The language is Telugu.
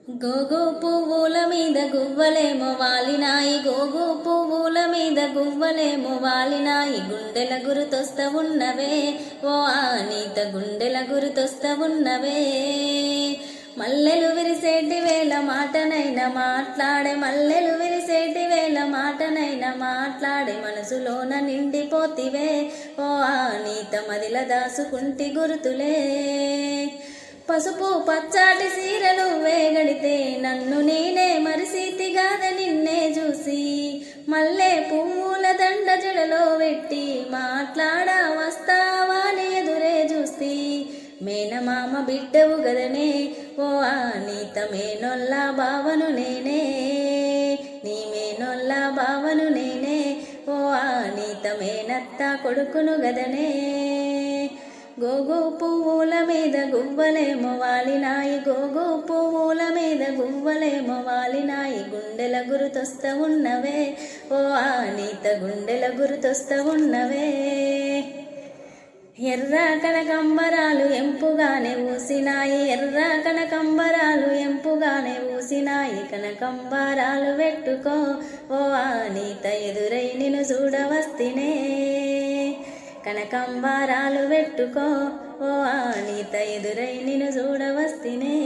గోగు పువ్వుల మీద గువ్వలేమో వాలినాయి, గోగు పువ్వుల మీద గువ్వలేమో వాలినాయి, గుండెల గురుతొస్త ఉన్నవే ఓ ఆనీత, గుండెల గురుతొస్త ఉన్నవే. మల్లెలు విరిసేటి వేళ మాటనైనా మాట్లాడే, మల్లెలు విరిసేటి వేళ మాటనైనా మాట్లాడే, మనసులోన నిండిపోతివే ఓ ఆనీత, మదిల దాసుకుంటి గురుతులే. పసుపు పచ్చాటి సీరలు వేగడితే నన్ను నేనే మరిసీతిగాద నిన్నే చూసి, మల్లె పువ్వుల దండ జడలో పెట్టి మాట్లాడా వస్తావాని ఎదురే చూసి. మేనమామ బిడ్డవు గదనే ఓ ఆనీత, మేనొల్ల బావను నేనే, నీ మేనొల్ల బావను నేనే ఓ ఆనీత, మేనత్త కొడుకును గదనే. గోగు పువ్వుల మీద గువ్వలేమో వాలినాయి, గోగు పువ్వుల మీద గువ్వలేమో వాలినాయి, గుండెల గురుతొస్త ఉన్నవే ఓ ఆనీత, గుండెల గురుతొస్త ఉన్నవే. ఎర్ర కనకంబరాలు ఎంపుగానే ఊసినాయి, ఎర్ర కనకంబరాలు ఎంపుగానే ఊసినాయి, కనకంబరాలు పెట్టుకో ఓ ఆనీత, ఎదురై నిన్ను చూడవస్తినే. కనకంబరాలు పెట్టుకో ఓ ఆనీత, ఎదురై నిన్ను చూడవస్తినే.